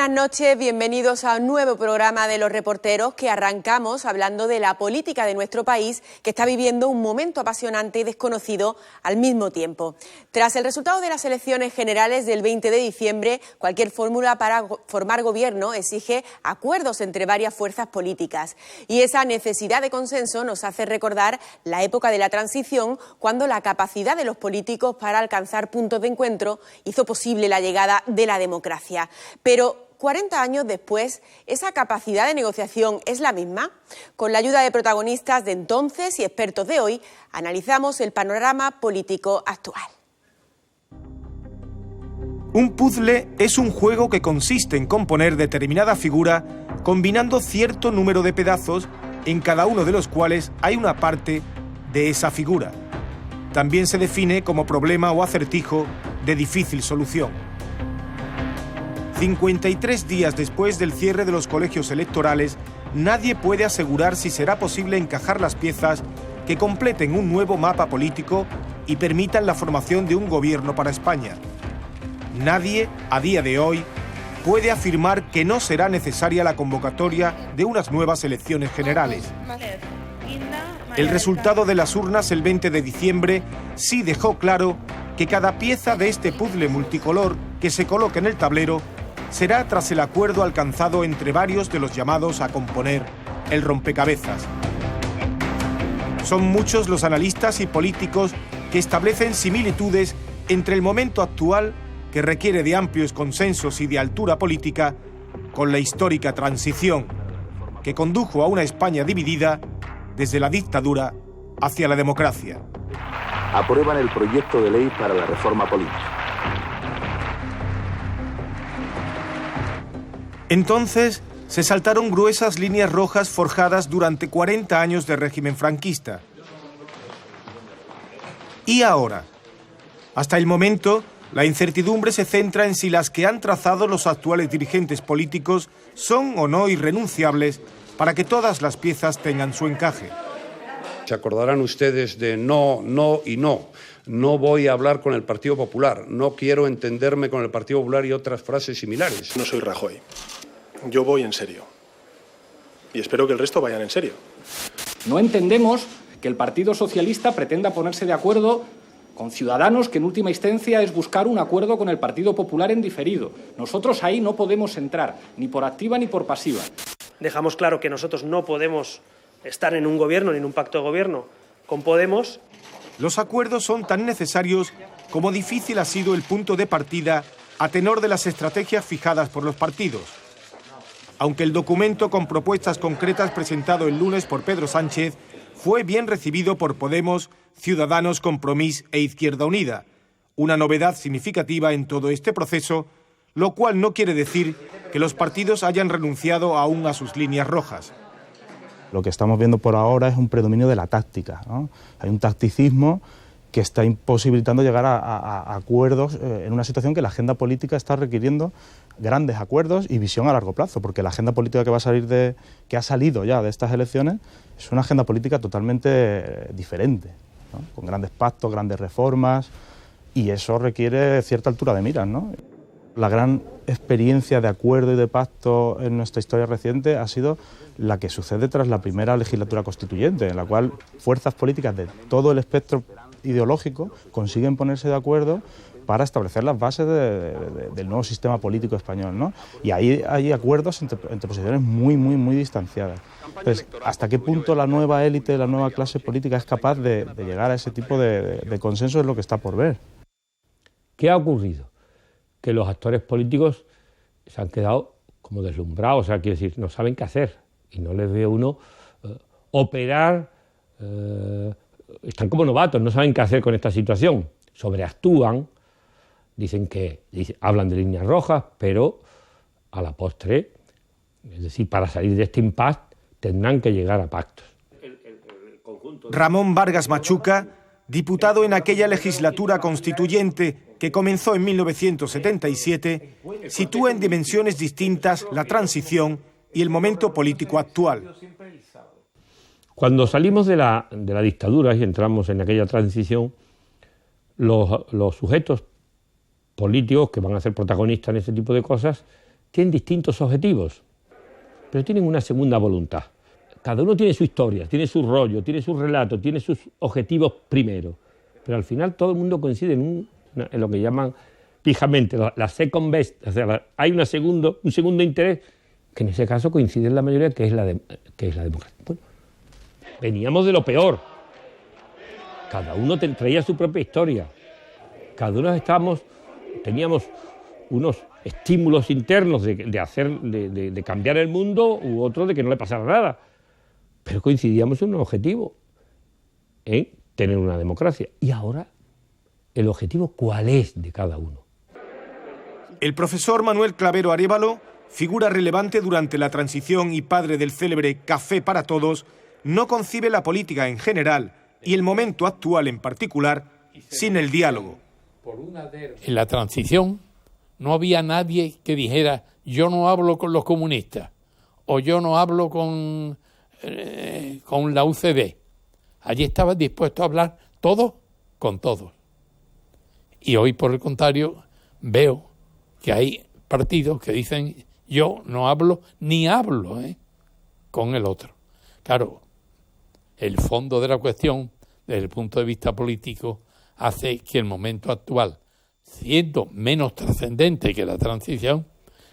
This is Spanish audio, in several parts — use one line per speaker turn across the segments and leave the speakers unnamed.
buenas noches, bienvenidos a un nuevo programa de Los Reporteros que arrancamos hablando de la política de nuestro país que está viviendo un momento apasionante y desconocido al mismo tiempo. Tras el resultado de las elecciones generales del 20 de diciembre, cualquier fórmula para formar gobierno exige acuerdos entre varias fuerzas políticas y esa necesidad de consenso nos hace recordar la época de la transición cuando la capacidad de los políticos para alcanzar puntos de encuentro hizo posible la llegada de la democracia. Pero 40 años después, ¿esa capacidad de negociación es la misma? Con la ayuda de protagonistas de entonces y expertos de hoy, analizamos el panorama político actual.
Un puzzle es un juego que consiste en componer determinada figura combinando cierto número de pedazos en cada uno de los cuales hay una parte de esa figura. También se define como problema o acertijo de difícil solución. 53 días después del cierre de los colegios electorales, nadie puede asegurar si será posible encajar las piezas que completen un nuevo mapa político y permitan la formación de un gobierno para España. Nadie, a día de hoy, puede afirmar que no será necesaria la convocatoria de unas nuevas elecciones generales. El resultado de las urnas el 20 de diciembre sí dejó claro que cada pieza de este puzzle multicolor que se coloque en el tablero será tras el acuerdo alcanzado entre varios de los llamados a componer el rompecabezas. Son muchos los analistas y políticos que establecen similitudes entre el momento actual, que requiere de amplios consensos y de altura política, con la histórica transición, que condujo a una España dividida desde la dictadura hacia la democracia.
Aprueban el proyecto de ley para la reforma política.
Entonces se saltaron gruesas líneas rojas forjadas durante 40 años de régimen franquista. ¿Y ahora? Hasta el momento, la incertidumbre se centra en si las que han trazado los actuales dirigentes políticos son o no irrenunciables para que todas las piezas tengan su encaje.
Se acordarán ustedes de no, no y no. No voy a hablar con el Partido Popular, no quiero entenderme con el Partido Popular y otras frases similares.
No soy Rajoy. Yo voy en serio. Y espero que el resto vayan en serio.
No entendemos que el Partido Socialista pretenda ponerse de acuerdo con Ciudadanos, que en última instancia es buscar un acuerdo con el Partido Popular en diferido. Nosotros ahí no podemos entrar, ni por activa ni por pasiva.
Dejamos claro que nosotros no podemos estar en un gobierno ni en un pacto de gobierno con Podemos.
Los acuerdos son tan necesarios como difícil ha sido el punto de partida a tenor de las estrategias fijadas por los partidos. Aunque el documento con propuestas concretas presentado el lunes por Pedro Sánchez fue bien recibido por Podemos, Ciudadanos, Compromís e Izquierda Unida, una novedad significativa en todo este proceso, lo cual no quiere decir que los partidos hayan renunciado aún a sus líneas rojas.
Lo que estamos viendo por ahora es un predominio de la táctica, ¿no? Hay un tacticismo que está imposibilitando llegar a acuerdos en una situación que la agenda política está requiriendo grandes acuerdos y visión a largo plazo, porque la agenda política que ha salido ya de estas elecciones es una agenda política totalmente diferente, ¿no? Con grandes pactos, grandes reformas, y eso requiere cierta altura de miras, ¿no? La gran experiencia de acuerdo y de pacto en nuestra historia reciente ha sido la que sucede tras la primera legislatura constituyente, en la cual fuerzas políticas de todo el espectro ideológico consiguen ponerse de acuerdo para establecer las bases del nuevo sistema político español, ¿no? Y ahí hay acuerdos entre posiciones muy distanciadas. Entonces, ¿hasta qué punto la nueva élite, la nueva clase política es capaz de llegar a ese tipo de consenso? Es lo que está por ver.
¿Qué ha ocurrido? Que los actores políticos se han quedado como deslumbrados, o sea, quiero decir, no saben qué hacer y no les ve uno operar, están como novatos, no saben qué hacer con esta situación, sobreactúan, hablan de líneas rojas, pero a la postre, es decir, para salir de este impasse tendrán que llegar a pactos.
Ramón Vargas Machuca, diputado en aquella legislatura constituyente que comenzó en 1977, sitúa en dimensiones distintas la transición y el momento político actual.
Cuando salimos de la dictadura y entramos en aquella transición, los sujetos políticos que van a ser protagonistas en ese tipo de cosas tienen distintos objetivos, pero tienen una segunda voluntad. Cada uno tiene su historia, tiene su rollo, tiene su relato, tiene sus objetivos primero, pero al final todo el mundo coincide en lo que llaman fijamente la second best, o sea, hay un segundo interés que en ese caso coincide en la mayoría, que es la democracia. Bueno, veníamos de lo peor, cada uno traía su propia historia, cada uno teníamos unos estímulos internos de cambiar el mundo u otros de que no le pasara nada, pero coincidíamos en un objetivo, en tener una democracia. Y ahora, ¿el objetivo cuál es de cada uno?
El profesor Manuel Clavero Arévalo, figura relevante durante la transición y padre del célebre Café para Todos, no concibe la política en general y el momento actual en particular sin el diálogo.
En la transición no había nadie que dijera yo no hablo con los comunistas o yo no hablo con la UCD. Allí estaban dispuestos a hablar todos con todos. Y hoy, por el contrario, veo que hay partidos que dicen yo no hablo ni hablo con el otro. Claro, el fondo de la cuestión, desde el punto de vista político, hace que el momento actual, siendo menos trascendente que la transición,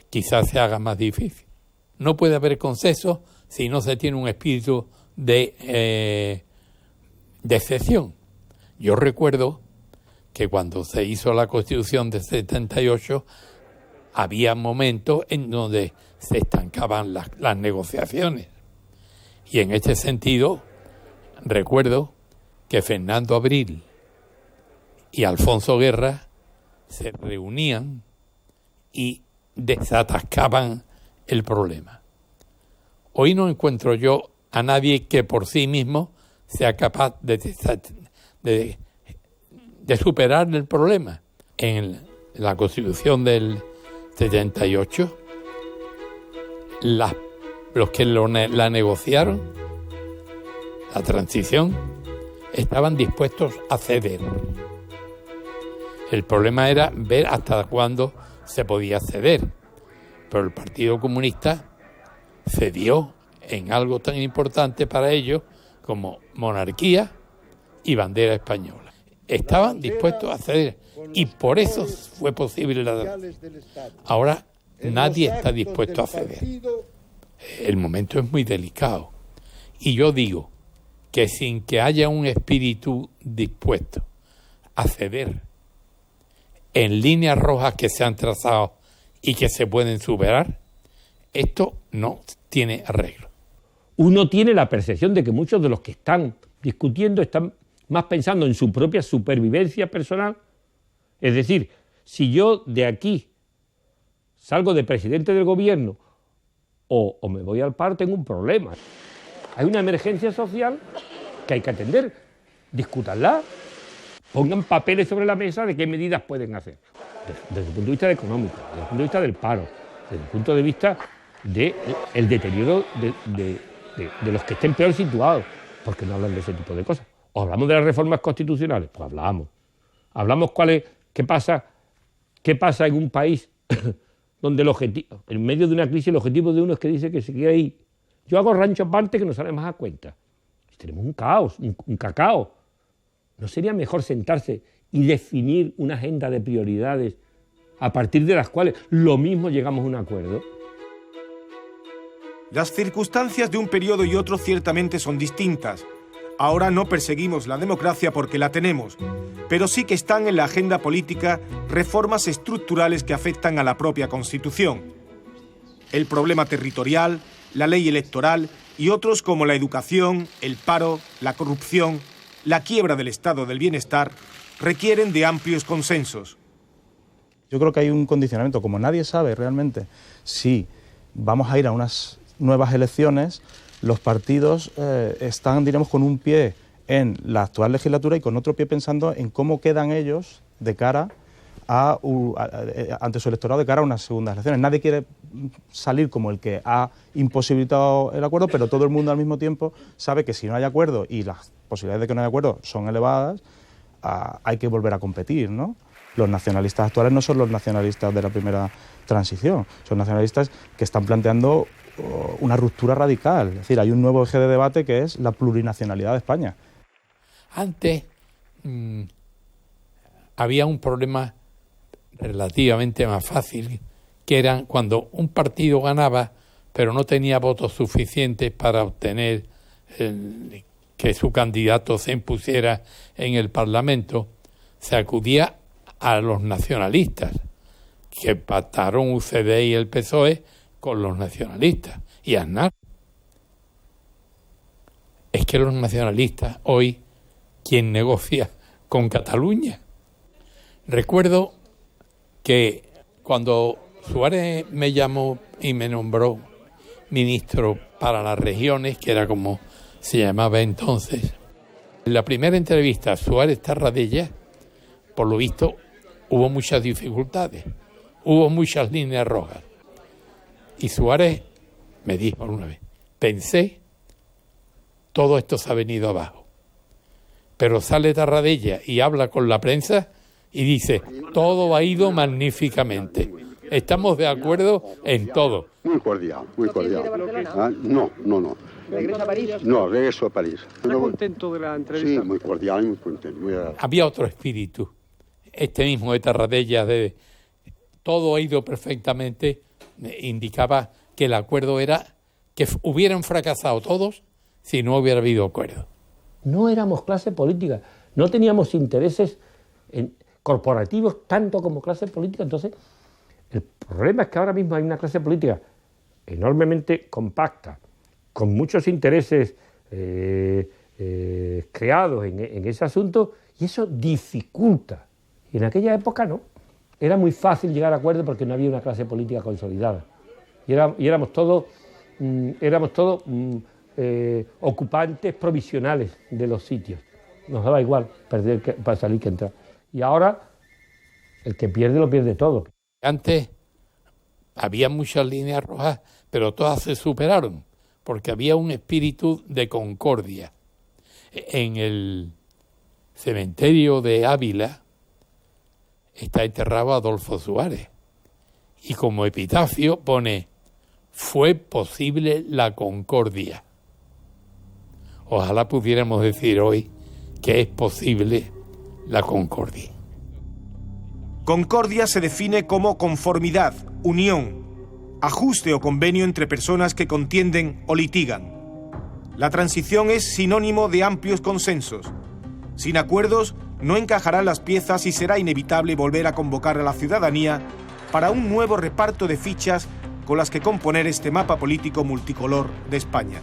quizás se haga más difícil. No puede haber consenso si no se tiene un espíritu de excepción. Yo recuerdo que cuando se hizo la Constitución de 78 había momentos en donde se estancaban las negociaciones. Y en este sentido, recuerdo que Fernando Abril y Alfonso Guerra se reunían y desatascaban el problema. Hoy no encuentro yo a nadie que por sí mismo sea capaz de superar el problema. En la Constitución del 78, los que la negociaron, la transición, estaban dispuestos a ceder. El problema era ver hasta cuándo se podía ceder. Pero el Partido Comunista cedió en algo tan importante para ellos como monarquía y bandera española. Estaban dispuestos a ceder y por eso fue posible la... Ahora nadie está dispuesto a ceder. El momento es muy delicado. Y yo digo que sin que haya un espíritu dispuesto a ceder en líneas rojas que se han trazado y que se pueden superar, esto no tiene arreglo.
Uno tiene la percepción de que muchos de los que están discutiendo están más pensando en su propia supervivencia personal. Es decir, si yo de aquí salgo de presidente del gobierno o me voy al paro, tengo un problema. Hay una emergencia social que hay que atender. Discútanla, pongan papeles sobre la mesa de qué medidas pueden hacer. Desde el punto de vista económico, desde el punto de vista del paro, desde el punto de vista del deterioro de los que estén peor situados. ¿Por qué no hablan de ese tipo de cosas? ¿O hablamos de las reformas constitucionales? Pues hablamos. Hablamos qué pasa en un país donde en medio de una crisis el objetivo de uno es que dice que se quiere ir. Yo hago rancho aparte que no sale más a cuenta. Y tenemos un caos, un cacao. ¿No sería mejor sentarse y definir una agenda de prioridades a partir de las cuales lo mismo llegamos a un acuerdo?
Las circunstancias de un periodo y otro ciertamente son distintas. Ahora no perseguimos la democracia porque la tenemos, pero sí que están en la agenda política reformas estructurales que afectan a la propia Constitución. El problema territorial, la ley electoral y otros como la educación, el paro, la corrupción, la quiebra del estado del bienestar, requieren de amplios consensos.
Yo creo que hay un condicionamiento, como nadie sabe realmente si vamos a ir a unas nuevas elecciones. Los partidos están, diremos, con un pie en la actual legislatura y con otro pie pensando en cómo quedan ellos de cara ante su electorado de cara a unas segundas elecciones. Nadie quiere salir como el que ha imposibilitado el acuerdo, pero todo el mundo al mismo tiempo sabe que si no hay acuerdo y las posibilidades de que no haya acuerdo son elevadas, hay que volver a competir, ¿no? los nacionalistas actuales no son los nacionalistas de la primera transición, son nacionalistas que están planteando una ruptura radical. Es decir, hay un nuevo eje de debate que es la plurinacionalidad de España.
Antes había un problema relativamente más fácil, que era cuando un partido ganaba pero no tenía votos suficientes para obtener que su candidato se impusiera en el Parlamento, se acudía a los nacionalistas, que pactaron UCD y el PSOE con los nacionalistas y Aznar. Es que los nacionalistas hoy, ¿quién negocia con Cataluña? Recuerdo que cuando Suárez me llamó y me nombró ministro para las regiones, que era como se llamaba entonces, en la primera entrevista Suárez-Tarradella, por lo visto, hubo muchas dificultades, hubo muchas líneas rojas. Y Suárez me dijo una vez, pensé, todo esto se ha venido abajo. Pero sale Tarradella y habla con la prensa y dice, todo ha ido magníficamente. Estamos de acuerdo en todo.
Muy cordial, muy cordial. No.
¿Regresa a París?
No, regreso a París.
¿Está contento de la entrevista?
Sí, muy cordial y muy contento. Muy agradable.
Había otro espíritu, este mismo de Tarradella, de todo ha ido perfectamente, indicaba que el acuerdo era que hubieran fracasado todos si no hubiera habido acuerdo.
No éramos clase política, no teníamos intereses corporativos tanto como clase política. Entonces, el problema es que ahora mismo hay una clase política enormemente compacta, con muchos intereses creados en ese asunto, y eso dificulta. Y en aquella época no. Era muy fácil llegar a acuerdos porque no había una clase política consolidada. Y éramos todos ocupantes provisionales de los sitios. Nos daba igual perder para salir que entrar. Y ahora el que pierde lo pierde todo.
Antes había muchas líneas rojas, pero todas se superaron, porque había un espíritu de concordia. En el cementerio de Ávila está enterrado Adolfo Suárez, y como epitafio pone, fue posible la concordia. Ojalá pudiéramos decir hoy que es posible la concordia.
Concordia se define como conformidad, unión, ajuste o convenio entre personas que contienden o litigan. La transición es sinónimo de amplios consensos. Sin acuerdos, no encajarán las piezas y será inevitable volver a convocar a la ciudadanía para un nuevo reparto de fichas con las que componer este mapa político multicolor de España.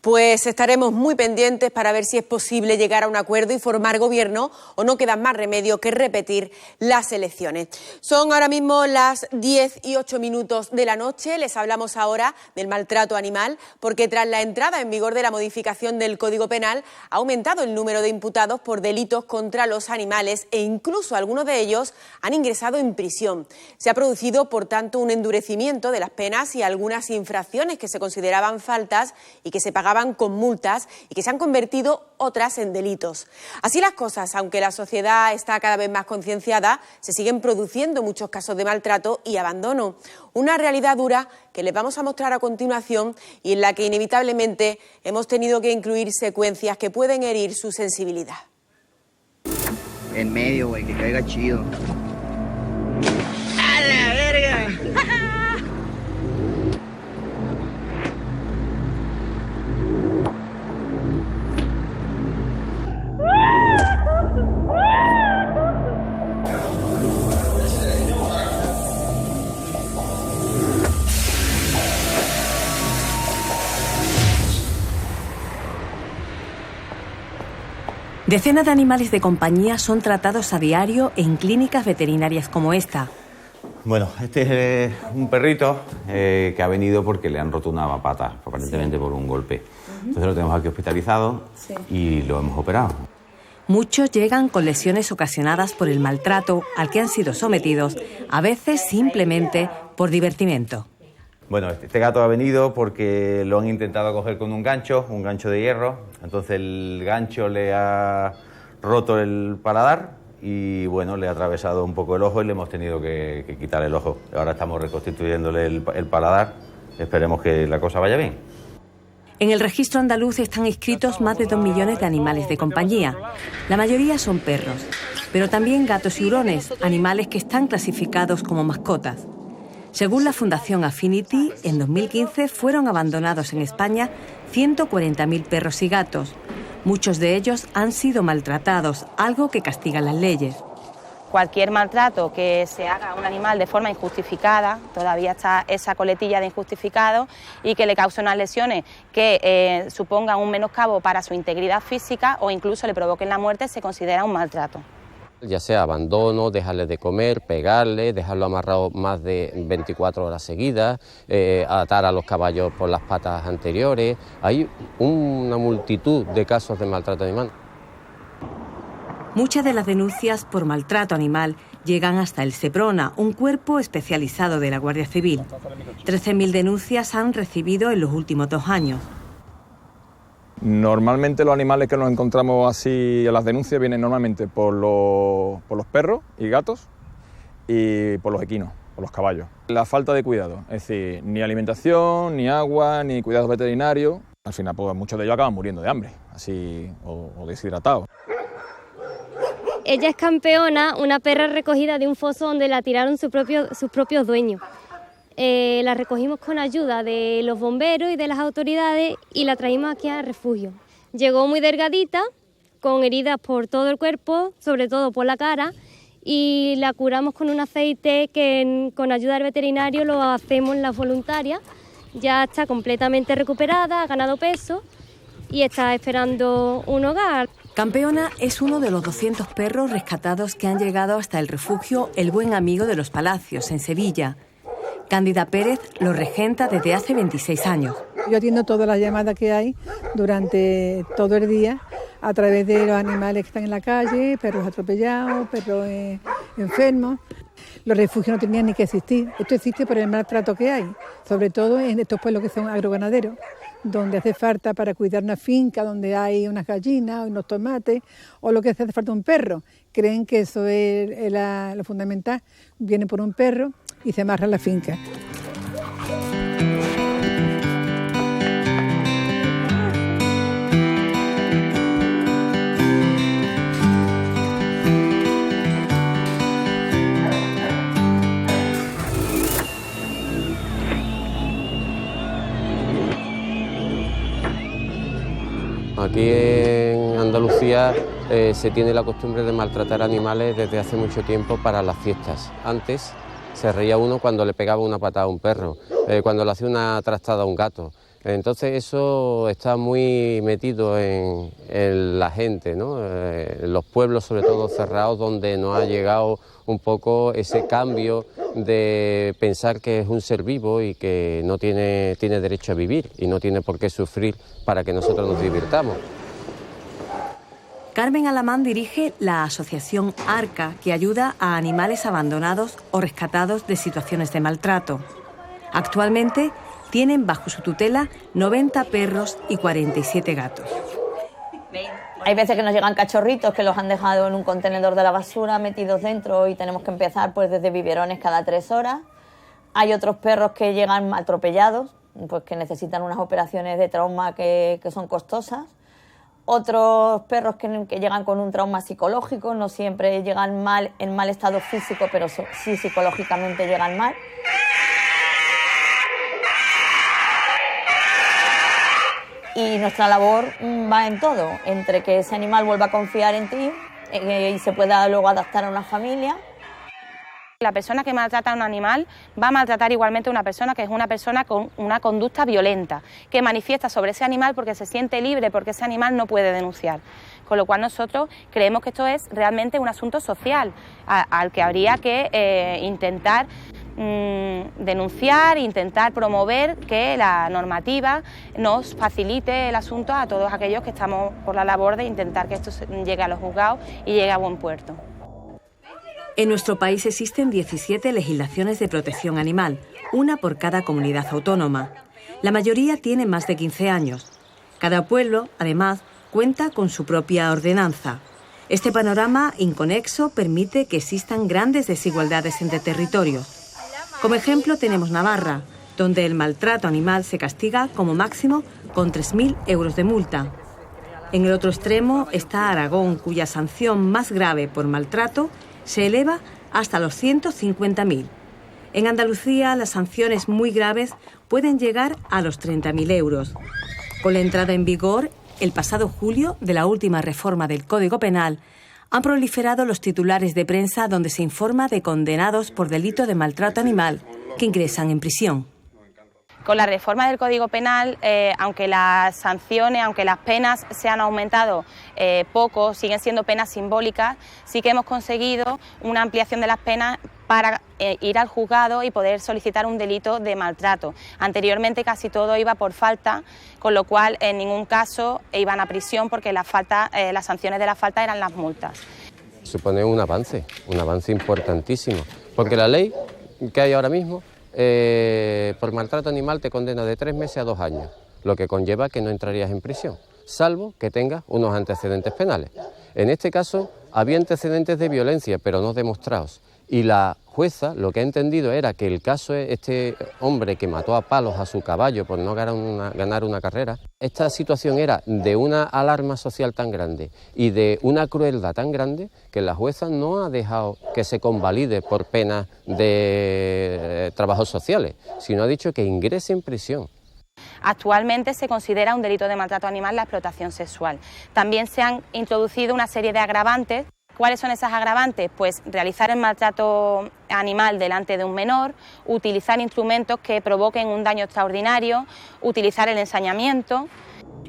Pues estaremos muy pendientes para ver si es posible llegar a un acuerdo y formar gobierno, o no queda más remedio que repetir las elecciones. Son ahora mismo las 10:08 de la noche. Les hablamos ahora del maltrato animal, porque tras la entrada en vigor de la modificación del Código Penal ha aumentado el número de imputados por delitos contra los animales, e incluso algunos de ellos han ingresado en prisión. Se ha producido, por tanto, un endurecimiento de las penas y algunas infracciones que se consideraban faltas y que se pagaban con multas y que se han convertido otras en delitos. Así las cosas, aunque la sociedad está cada vez más concienciada, se siguen produciendo muchos casos de maltrato y abandono. Una realidad dura que les vamos a mostrar a continuación y en la que inevitablemente hemos tenido que incluir secuencias que pueden herir su sensibilidad.
En medio, güey, que caiga chido. ¡A la verga!
Decenas de animales de compañía son tratados a diario en clínicas veterinarias como esta.
Bueno, este es un perrito que ha venido porque le han roto una pata, aparentemente por un golpe. Entonces lo tenemos aquí hospitalizado y lo hemos operado.
Muchos llegan con lesiones ocasionadas por el maltrato al que han sido sometidos, a veces simplemente por divertimento.
Bueno, este gato ha venido porque lo han intentado coger con un gancho de hierro. Entonces el gancho le ha roto el paladar y bueno, le ha atravesado un poco el ojo y le hemos tenido que quitar el ojo. Ahora estamos reconstituyéndole el paladar. Esperemos que la cosa vaya bien.
En el registro andaluz están inscritos más de 2 millones de animales de compañía. La mayoría son perros, pero también gatos y hurones, animales que están clasificados como mascotas. Según la Fundación Affinity, en 2015 fueron abandonados en España 140.000 perros y gatos. Muchos de ellos han sido maltratados, algo que castigan las leyes.
Cualquier maltrato que se haga a un animal de forma injustificada, todavía está esa coletilla de injustificado, y que le cause unas lesiones que supongan un menoscabo para su integridad física o incluso le provoquen la muerte, se considera un maltrato.
Ya sea abandono, dejarle de comer, pegarle, dejarlo amarrado más de 24 horas seguidas, atar a los caballos por las patas anteriores. Hay una multitud de casos de maltrato animal.
Muchas de las denuncias por maltrato animal llegan hasta el Seprona, un cuerpo especializado de la Guardia Civil. 13.000 denuncias han recibido en los últimos 2 años.
Normalmente los animales que nos encontramos así en las denuncias vienen normalmente por los perros y gatos y por los equinos, por los caballos. La falta de cuidado, es decir, ni alimentación, ni agua, ni cuidados veterinarios. Al final pues, muchos de ellos acaban muriendo de hambre así, o deshidratados.
Ella es Campeona, una perra recogida de un foso donde la tiraron sus propios dueños. La recogimos con ayuda de los bomberos y de las autoridades y la traímos aquí al refugio. Llegó muy delgadita, con heridas por todo el cuerpo, sobre todo por la cara, y la curamos con un aceite que con ayuda del veterinario lo hacemos en las voluntarias. Ya está completamente recuperada, ha ganado peso y está esperando un hogar.
Campeona es uno de los 200 perros rescatados que han llegado hasta el refugio El Buen Amigo de los Palacios, en Sevilla. Cándida Pérez lo regenta desde hace 26 años.
Yo atiendo todas las llamadas que hay durante todo el día a través de los animales que están en la calle, perros atropellados, perros enfermos. Los refugios no tenían ni que existir. Esto existe por el maltrato que hay, sobre todo en estos pueblos que son agroganaderos, donde hace falta para cuidar una finca, donde hay unas gallinas, unos tomates, o lo que hace falta un perro. Creen que eso es lo fundamental. Viene por un perro y se amarra la finca.
Aquí en Andalucía se tiene la costumbre de maltratar animales desde hace mucho tiempo para las fiestas. Antes se reía uno cuando le pegaba una patada a un perro, cuando le hacía una trastada a un gato. Entonces eso está muy metido en la gente, ¿no? En los pueblos sobre todo cerrados donde no ha llegado un poco ese cambio de pensar que es un ser vivo y que no tiene derecho a vivir y no tiene por qué sufrir para que nosotros nos divirtamos.
Carmen Alamán dirige la asociación ARCA, que ayuda a animales abandonados o rescatados de situaciones de maltrato. Actualmente tienen bajo su tutela 90 perros y 47 gatos.
Hay veces que nos llegan cachorritos que los han dejado en un contenedor de la basura metidos dentro y tenemos que empezar pues desde biberones cada 3 horas. Hay otros perros que llegan atropellados, pues que necesitan unas operaciones de trauma que son costosas. Otros perros que llegan con un trauma psicológico, no siempre llegan mal en mal estado físico, pero sí psicológicamente llegan mal. Y nuestra labor va en todo, entre que ese animal vuelva a confiar en ti y se pueda luego adaptar a una familia.
La persona que maltrata a un animal va a maltratar igualmente a una persona que es una persona con una conducta violenta, que manifiesta sobre ese animal porque se siente libre, porque ese animal no puede denunciar. Con lo cual nosotros creemos que esto es realmente un asunto social al que habría que intentar denunciar, intentar promover que la normativa nos facilite el asunto a todos aquellos que estamos por la labor de intentar que esto llegue a los juzgados y llegue a buen puerto.
En nuestro país existen 17 legislaciones de protección animal, una por cada comunidad autónoma. La mayoría tiene más de 15 años. Cada pueblo, además, cuenta con su propia ordenanza. Este panorama inconexo permite que existan grandes desigualdades entre territorios. Como ejemplo tenemos Navarra, donde el maltrato animal se castiga como máximo con 3.000 euros de multa. En el otro extremo está Aragón, cuya sanción más grave por maltrato se eleva hasta los 150.000. En Andalucía, las sanciones muy graves pueden llegar a los 30.000 euros. Con la entrada en vigor, el pasado julio, de la última reforma del Código Penal, han proliferado los titulares de prensa donde se informa de condenados por delito de maltrato animal que ingresan en prisión.
Con la reforma del Código Penal, aunque las sanciones, aunque las penas se han aumentado poco, siguen siendo penas simbólicas, sí que hemos conseguido una ampliación de las penas para ir al juzgado y poder solicitar un delito de maltrato. Anteriormente casi todo iba por falta, con lo cual en ningún caso iban a prisión porque las sanciones de la falta eran las multas.
Supone un avance importantísimo, porque la ley que hay ahora mismo por maltrato animal te condena de 3 meses a 2 años, lo que conlleva que no entrarías en prisión, salvo que tengas unos antecedentes penales. En este caso había antecedentes de violencia, pero no demostrados, y la jueza lo que ha entendido era que el caso de este hombre que mató a palos a su caballo por no ganar una carrera, esta situación era de una alarma social tan grande y de una crueldad tan grande que la jueza no ha dejado que se convalide por penas de trabajos sociales, sino ha dicho que ingrese en prisión.
Actualmente se considera un delito de maltrato animal la explotación sexual. También se han introducido una serie de agravantes. ¿Cuáles son esas agravantes? Pues realizar el maltrato animal delante de un menor, utilizar instrumentos que provoquen un daño extraordinario, utilizar el ensañamiento.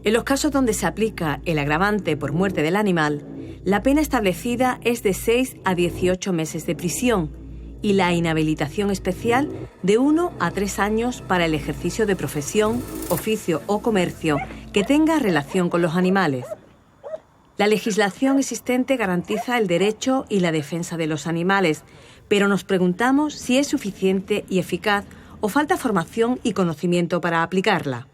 En los casos donde se aplica el agravante por muerte del animal, la pena establecida es de 6 a 18 meses de prisión y la inhabilitación especial de 1 a 3 años para el ejercicio de profesión, oficio o comercio que tenga relación con los animales. La legislación existente garantiza el derecho y la defensa de los animales, pero nos preguntamos si es suficiente y eficaz o falta formación y conocimiento para aplicarla.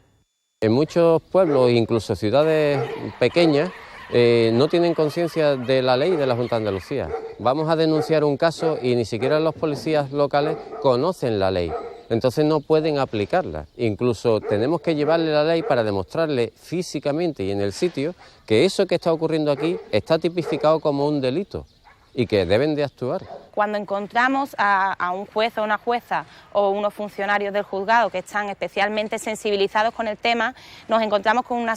En muchos pueblos, incluso ciudades pequeñas, no tienen conciencia de la ley de la Junta de Andalucía. Vamos a denunciar un caso y ni siquiera los policías locales conocen la ley. Entonces no pueden aplicarla. Incluso tenemos que llevarle la ley para demostrarle físicamente y en el sitio que eso que está ocurriendo aquí está tipificado como un delito y que deben de actuar.
Cuando encontramos a un juez o una jueza o unos funcionarios del juzgado que están especialmente sensibilizados con el tema, nos encontramos con una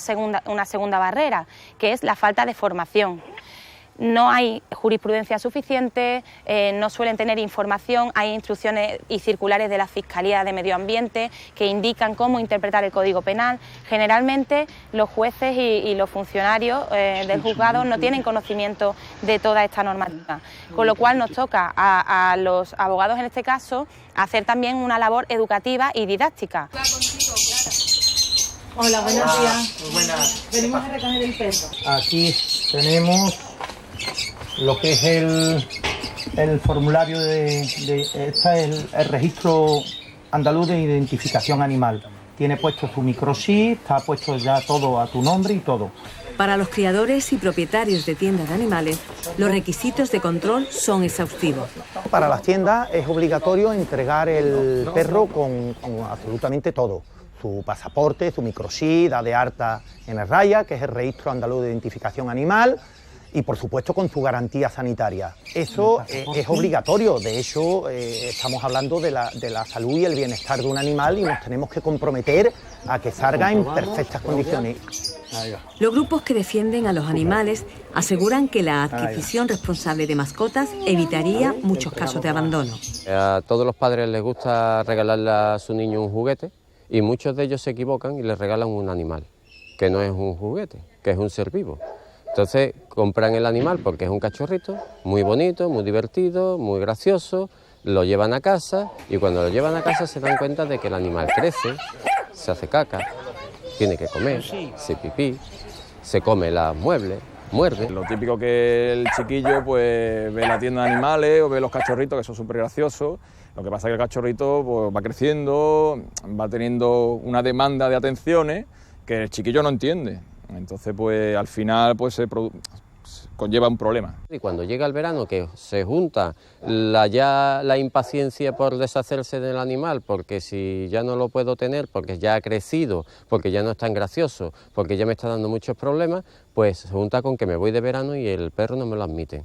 segunda barrera, que es la falta de formación. No hay jurisprudencia suficiente, no suelen tener información, hay instrucciones y circulares de la Fiscalía de Medio Ambiente que indican cómo interpretar el Código Penal. Generalmente los jueces y los funcionarios del juzgado no tienen conocimiento de toda esta normativa, con lo cual nos toca a los abogados en este caso hacer también una labor educativa y didáctica.
Hola, buenos días.
Muy buenas.
Venimos a recoger el perro.
Aquí tenemos lo que es el formulario este es el registro andaluz de identificación animal. Tiene puesto su microchip, está puesto ya todo a tu nombre y todo.
Para los criadores y propietarios de tiendas de animales, los requisitos de control son exhaustivos.
Para las tiendas es obligatorio entregar el perro con absolutamente todo. Su pasaporte, su microchip, da de alta en el RAIA, que es el Registro Andaluz de Identificación Animal, y por supuesto con su garantía sanitaria. Eso es obligatorio, de hecho estamos hablando de la salud y el bienestar de un animal y nos tenemos que comprometer a que salga en perfectas condiciones.
Los grupos que defienden a los animales aseguran que la adquisición responsable de mascotas evitaría muchos casos de abandono.
A todos los padres les gusta regalarle a su niño un juguete y muchos de ellos se equivocan y les regalan un animal, que no es un juguete, que es un ser vivo. Entonces compran el animal porque es un cachorrito, muy bonito, muy divertido, muy gracioso, lo llevan a casa y cuando lo llevan a casa se dan cuenta de que el animal crece, se hace caca, tiene que comer, se pipí, se come los muebles muerde.
Lo típico que el chiquillo pues ve la tienda de animales o ve los cachorritos, que son súper graciosos. Lo que pasa es que el cachorrito pues, va creciendo, va teniendo una demanda de atenciones que el chiquillo no entiende. Entonces, pues al final pues conlleva un problema.
Y cuando llega el verano, que se junta la impaciencia por deshacerse del animal, porque si ya no lo puedo tener, porque ya ha crecido, porque ya no es tan gracioso, porque ya me está dando muchos problemas, pues se junta con que me voy de verano y el perro no me lo admite.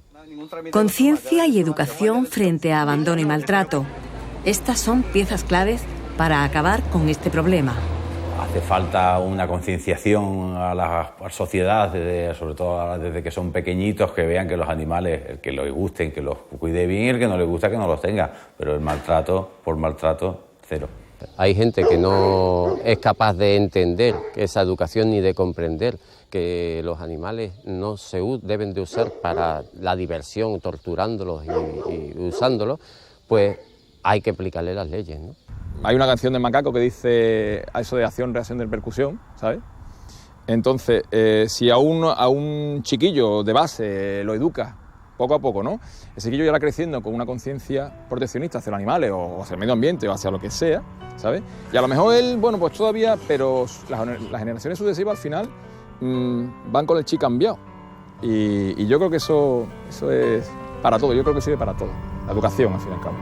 Conciencia y educación frente a abandono y maltrato. Estas son piezas claves para acabar con este problema.
Hace falta una concienciación a la sociedad, sobre todo desde que son pequeñitos, que vean que los animales, el que les gusten, que los cuide bien, y el que no les gusta, que no los tenga. Pero el maltrato, por maltrato, cero.
Hay gente que no es capaz de entender esa educación ni de comprender que los animales no se deben de usar para la diversión, torturándolos y usándolos, pues hay que aplicarle las leyes, ¿no?
Hay una canción de Macaco que dice a eso de acción, reacción, de repercusión, ¿sabes? Entonces, si a un chiquillo de base lo educa poco a poco, ¿no? Ese chiquillo ya va creciendo con una conciencia proteccionista hacia los animales o hacia el medio ambiente o hacia lo que sea, ¿sabes? Y a lo mejor él, bueno, pues todavía, pero las generaciones sucesivas al final van con el chi cambiado. Y yo creo que eso es para todo, yo creo que sirve para todo. La educación, al fin y al cabo.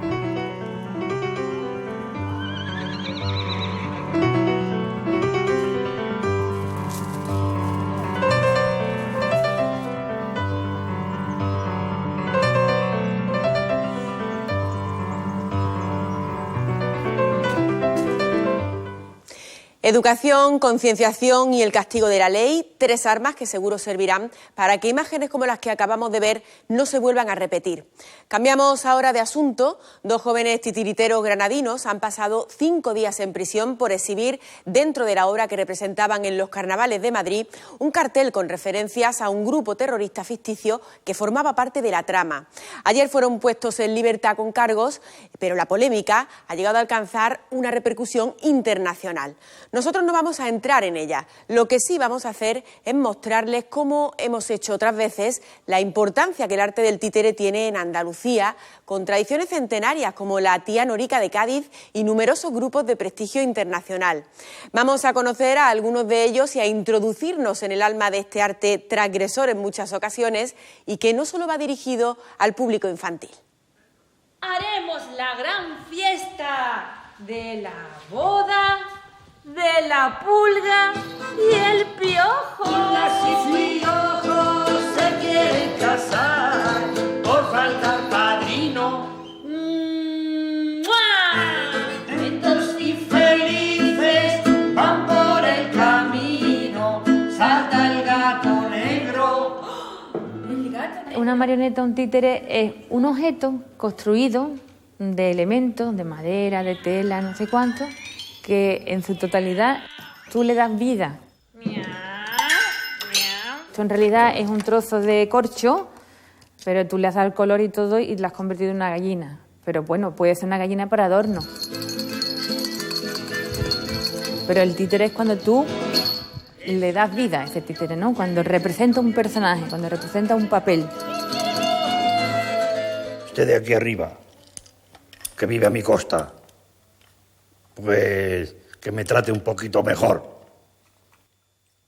Educación, concienciación y el castigo de la ley, 3 armas que seguro servirán para que imágenes como las que acabamos de ver no se vuelvan a repetir. Cambiamos ahora de asunto. 2 jóvenes titiriteros granadinos han pasado 5 días en prisión por exhibir dentro de la obra que representaban en los carnavales de Madrid un cartel con referencias a un grupo terrorista ficticio que formaba parte de la trama. Ayer fueron puestos en libertad con cargos, pero la polémica ha llegado a alcanzar una repercusión internacional. Nosotros no vamos a entrar en ella. Lo que sí vamos a hacer es mostrarles, como hemos hecho otras veces, la importancia que el arte del títere tiene en Andalucía, con tradiciones centenarias como la Tía Norica de Cádiz y numerosos grupos de prestigio internacional. Vamos a conocer a algunos de ellos y a introducirnos en el alma de este arte transgresor en muchas ocasiones y que no solo va dirigido al público infantil.
Haremos la gran fiesta de la boda, de la pulga y el piojo.
Y piojos se quieren casar por falta padrino. Lentos y felices van por el camino. Salta el gato negro.
Una marioneta, un títere, es un objeto construido de elementos, de madera, de tela, no sé cuánto, que en su totalidad tú le das vida. Esto en realidad es un trozo de corcho, pero tú le has dado el color y todo y la has convertido en una gallina. Pero bueno, puede ser una gallina para adorno. Pero el títere es cuando tú le das vida a ese títere, ¿no? Cuando representa un personaje, cuando representa un papel.
Usted de aquí arriba, que vive a mi costa, pues que me trate un poquito mejor.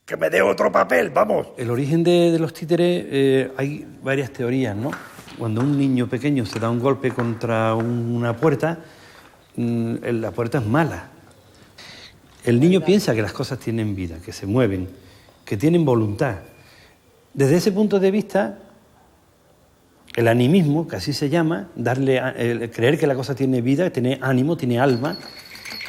Que me dé otro papel, vamos.
El origen de los títeres, hay varias teorías, ¿no? Cuando un niño pequeño se da un golpe contra una puerta, la puerta es mala. El niño piensa que las cosas tienen vida, que se mueven, que tienen voluntad. Desde ese punto de vista, el animismo, que así se llama, creer que la cosa tiene vida, tiene ánimo, tiene alma,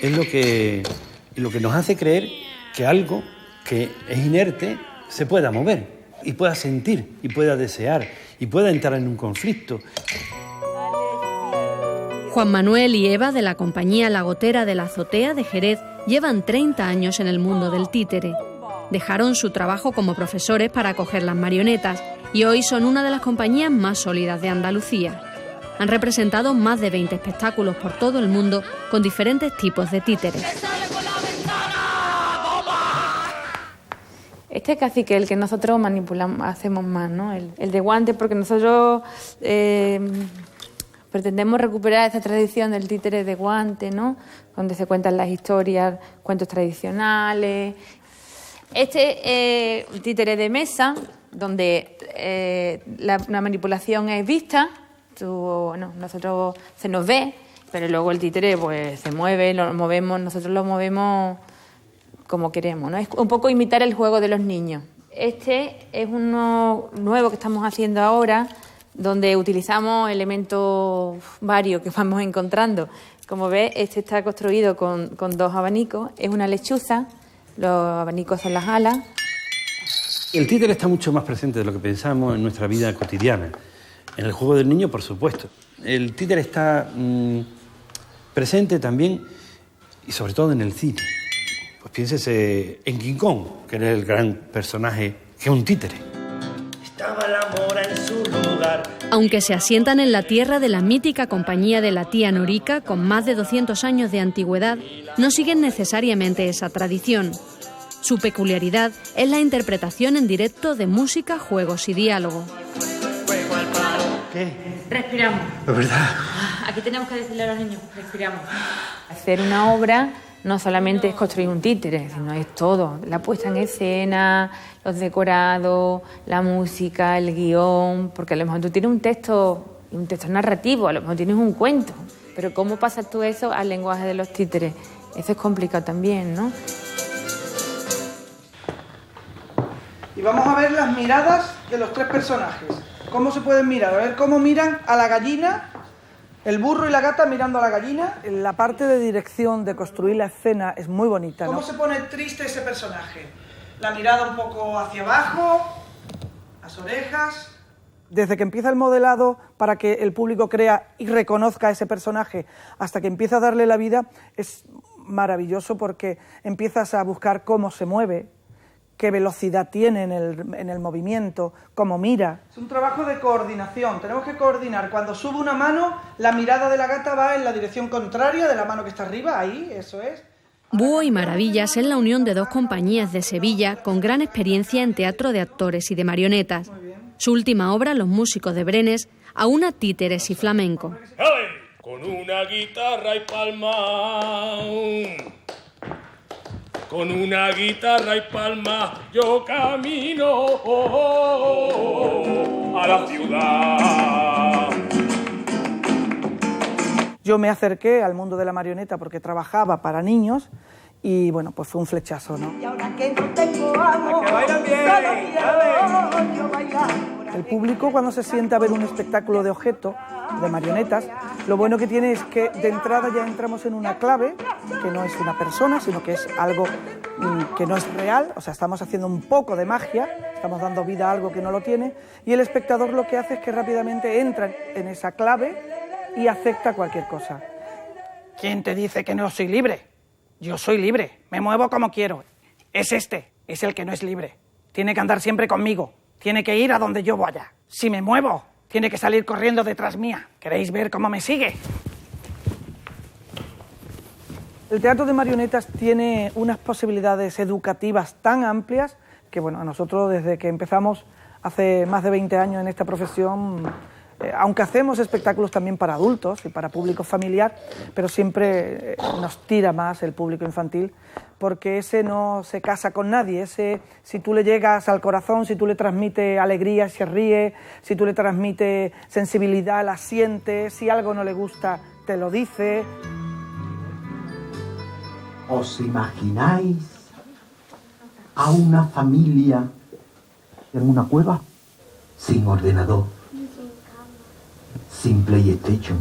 es lo que nos hace creer que algo que es inerte se pueda mover y pueda sentir y pueda desear y pueda entrar en un conflicto.
Juan Manuel y Eva, de la compañía La Gotera de la Azotea de Jerez, llevan 30 años en el mundo del títere. Dejaron su trabajo como profesores para acoger las marionetas y hoy son una de las compañías más sólidas de Andalucía. Han representado más de 20 espectáculos por todo el mundo con diferentes tipos de títeres.
Este es casi que el que nosotros manipulamos, hacemos más, ¿no? El de guante, porque nosotros pretendemos recuperar esa tradición del títere de guante, ¿no? Donde se cuentan las historias, cuentos tradicionales. Este es un títere de mesa, donde la manipulación es vista. Nosotros se nos ve, pero luego el títere pues se mueve, nosotros lo movemos como queremos, ¿no? Es un poco imitar el juego de los niños. Este es uno nuevo que estamos haciendo ahora, donde utilizamos elementos varios que vamos encontrando. Como ves, este está construido con 2 abanicos, es una lechuza, los abanicos son las alas.
El títere está mucho más presente de lo que pensamos en nuestra vida cotidiana. En el juego del niño, por supuesto. El títere está presente también, y sobre todo en el cine. Pues piénsese en King Kong, que era el gran personaje, que es un títere.
Estaba la mora en su lugar.
Aunque se asientan en la tierra de la mítica compañía de la tía Norica, con más de 200 años de antigüedad, no siguen necesariamente esa tradición. Su peculiaridad es la interpretación en directo de música, juegos y diálogo.
¿Qué?
Respiramos.
Es verdad.
Aquí tenemos que decirle a los niños, respiramos. Hacer una obra no solamente es construir un títere, sino es todo. La puesta en escena, los decorados, la música, el guión, porque a lo mejor tú tienes un texto narrativo, a lo mejor tienes un cuento, pero ¿cómo pasas tú eso al lenguaje de los títeres? Eso es complicado también, ¿no?
Y vamos a ver las miradas de los 3 personajes. ¿Cómo se pueden mirar? A ver cómo miran a la gallina, el burro y la gata mirando a la gallina.
La parte de dirección, de construir la escena, es muy bonita, ¿no?
¿Cómo se pone triste ese personaje? La mirada un poco hacia abajo, las orejas.
Desde que empieza el modelado para que el público crea y reconozca a ese personaje hasta que empieza a darle la vida, es maravilloso porque empiezas a buscar cómo se mueve, qué velocidad tiene en el movimiento, cómo mira.
Es un trabajo de coordinación, tenemos que coordinar. Cuando sube una mano, la mirada de la gata va en la dirección contraria de la mano que está arriba, ahí, eso es.
Búho y Maravillas es la unión de 2 compañías de Sevilla con gran experiencia en teatro de actores y de marionetas. Su última obra, Los músicos de Brenes, aúna títeres y flamenco.
¡Hey! Con una guitarra y palma... Con una guitarra y palma yo camino a la ciudad.
Yo me acerqué al mundo de la marioneta porque trabajaba para niños y bueno, pues fue un flechazo, ¿no?
Y ahora que no tengo amo,
¡que bailan bien!
¡Dale! Yo bailar.
El público, cuando se sienta a ver un espectáculo de objeto, de marionetas, lo bueno que tiene es que de entrada ya entramos en una clave, que no es una persona, sino que es algo que no es real, o sea, estamos haciendo un poco de magia, estamos dando vida a algo que no lo tiene, y el espectador lo que hace es que rápidamente entra en esa clave y acepta cualquier cosa.
¿Quién te dice que no soy libre? Yo soy libre, me muevo como quiero. Es el que no es libre. Tiene que andar siempre conmigo, tiene que ir a donde yo vaya. Si me muevo, tiene que salir corriendo detrás mía. ¿Queréis ver cómo me sigue?
El teatro de marionetas tiene unas posibilidades educativas tan amplias que, bueno, a nosotros desde que empezamos hace más de 20 años en esta profesión, aunque hacemos espectáculos también para adultos y para público familiar, pero siempre nos tira más el público infantil, porque ese no se casa con nadie, ese, si tú le llegas al corazón, si tú le transmites alegría, se ríe, si tú le transmites sensibilidad, la siente, si algo no le gusta, te lo dice.
¿Os imagináis a una familia en una cueva sin ordenador, sin PlayStation?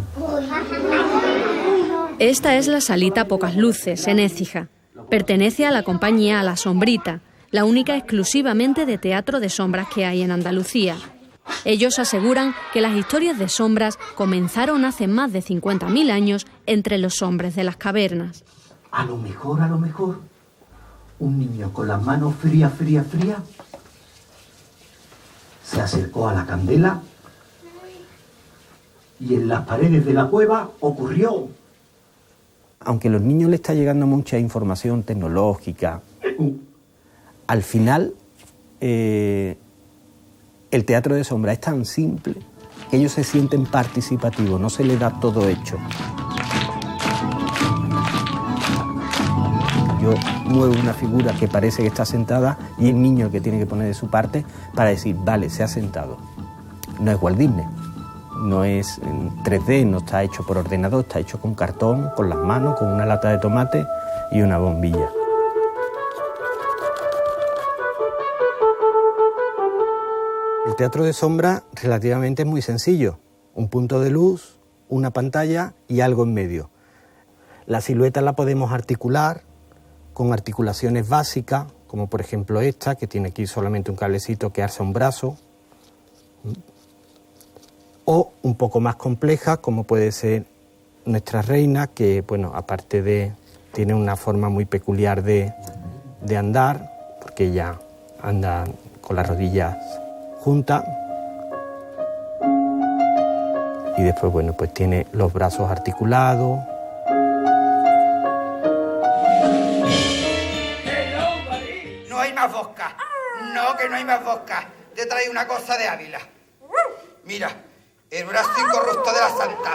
Esta es la salita Pocas Luces, en Écija. Pertenece a la compañía A la Sombrita, la única exclusivamente de teatro de sombras que hay en Andalucía. Ellos aseguran que las historias de sombras comenzaron hace más de 50.000 años entre los hombres de las cavernas.
A lo mejor, un niño con las manos frías, se acercó a la candela y en las paredes de la cueva ocurrió.
Aunque a los niños les está llegando mucha información tecnológica, al final el teatro de sombra es tan simple que ellos se sienten participativos, no se les da todo hecho. Yo muevo una figura que parece que está sentada y el niño el que tiene que poner de su parte para decir, vale, se ha sentado. No es Walt Disney, no es en 3D, no está hecho por ordenador, está hecho con cartón, con las manos, con una lata de tomate y una bombilla. El teatro de sombra relativamente es muy sencillo. Un punto de luz, una pantalla y algo en medio. La silueta la podemos articular con articulaciones básicas, como por ejemplo esta, que tiene aquí solamente un cablecito que alza un brazo, o un poco más compleja, como puede ser nuestra reina, que, bueno, aparte de... tiene una forma muy peculiar de andar, porque ella anda con las rodillas juntas. Y después, bueno, pues tiene los brazos articulados.
No hay más vodka. No, que no hay más vodka. Te traigo una cosa de Ávila. Mira, el brazo incorrupto de la santa.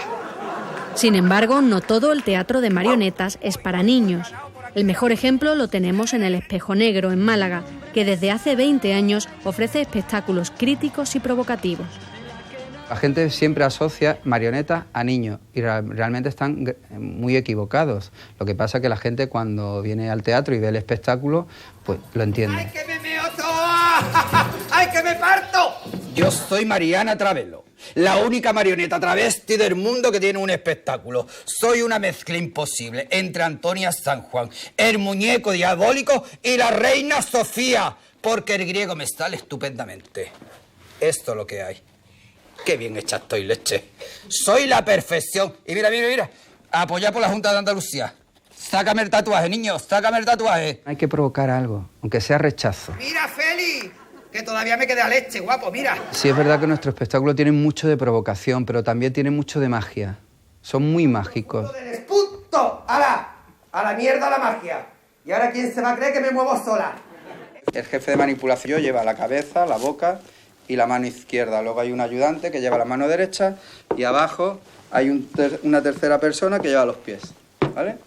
Sin embargo, no todo el teatro de marionetas es para niños. El mejor ejemplo lo tenemos en el Espejo Negro, en Málaga, que desde hace 20 años ofrece espectáculos críticos y provocativos.
La gente siempre asocia marionetas a niños y realmente están muy equivocados. Lo que pasa es que la gente cuando viene al teatro y ve el espectáculo, pues lo entiende.
¡Ay, que me meo toda! ¡Ay, que me parto! Yo soy Mariana Travelo, la única marioneta travesti del mundo que tiene un espectáculo. Soy una mezcla imposible entre Antonia San Juan, el muñeco diabólico y la reina Sofía, porque el griego me sale estupendamente. Esto es lo que hay. Qué bien hecha estoy, leche. Soy la perfección. Y mira, mira, mira. Apoyado por la Junta de Andalucía. Sácame el tatuaje, niños. Sácame el tatuaje.
Hay que provocar algo, aunque sea rechazo.
Mira, Feli, que todavía me queda leche, guapo, mira.
Sí, es verdad que nuestro espectáculo tiene mucho de provocación, pero también tiene mucho de magia. Son muy mágicos.
¡Punto! ¡A la mierda la magia! ¿Y ahora quién se va a creer que me muevo sola?
El jefe de manipulación lleva la cabeza, la boca y la mano izquierda. Luego hay un ayudante que lleva la mano derecha y abajo hay una tercera persona que lleva los pies. ¿Vale?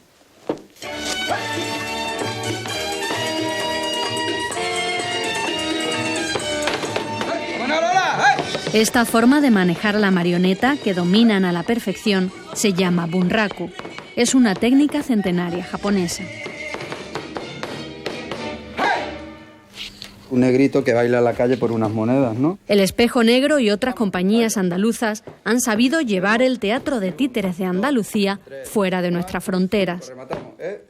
Esta forma de manejar la marioneta, que dominan a la perfección, se llama bunraku. Es una técnica centenaria japonesa.
Un negrito que baila en la calle por unas monedas, ¿no?
El Espejo Negro y otras compañías andaluzas han sabido llevar el teatro de títeres de Andalucía fuera de nuestras fronteras.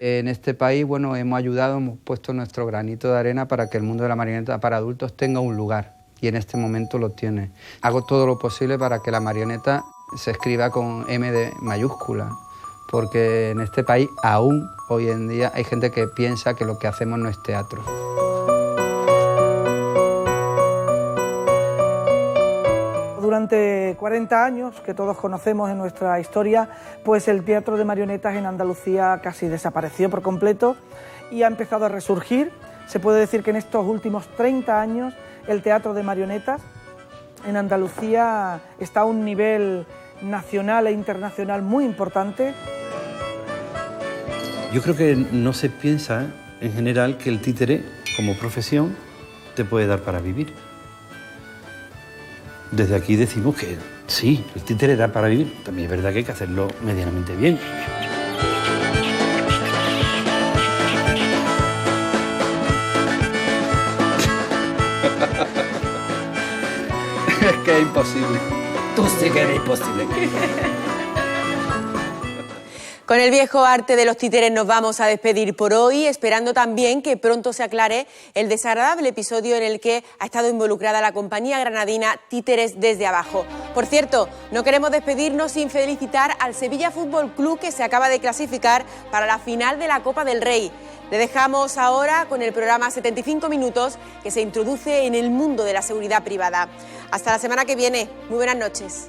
En este país, bueno, hemos ayudado, hemos puesto nuestro granito de arena para que el mundo de la marioneta para adultos tenga un lugar. Y en este momento lo tiene. Hago todo lo posible para que la marioneta se escriba con M de mayúscula, porque en este país aún hoy en día hay gente que piensa que lo que hacemos no es teatro.
Durante 40 años, que todos conocemos en nuestra historia, pues el teatro de marionetas en Andalucía casi desapareció por completo y ha empezado a resurgir. Se puede decir que en estos últimos 30 años el teatro de marionetas en Andalucía está a un nivel nacional e internacional muy importante.
Yo creo que no se piensa en general que el títere como profesión te puede dar para vivir. Desde aquí decimos que sí, el títere da para vivir. También es verdad que hay que hacerlo medianamente bien.
Es que es imposible.
Tú sí que eres imposible.
Con el viejo arte de los títeres nos vamos a despedir por hoy, esperando también que pronto se aclare el desagradable episodio en el que ha estado involucrada la compañía granadina Títeres desde Abajo. Por cierto, no queremos despedirnos sin felicitar al Sevilla Fútbol Club, que se acaba de clasificar para la final de la Copa del Rey. Le dejamos ahora con el programa 75 minutos, que se introduce en el mundo de la seguridad privada. Hasta la semana que viene. Muy buenas noches.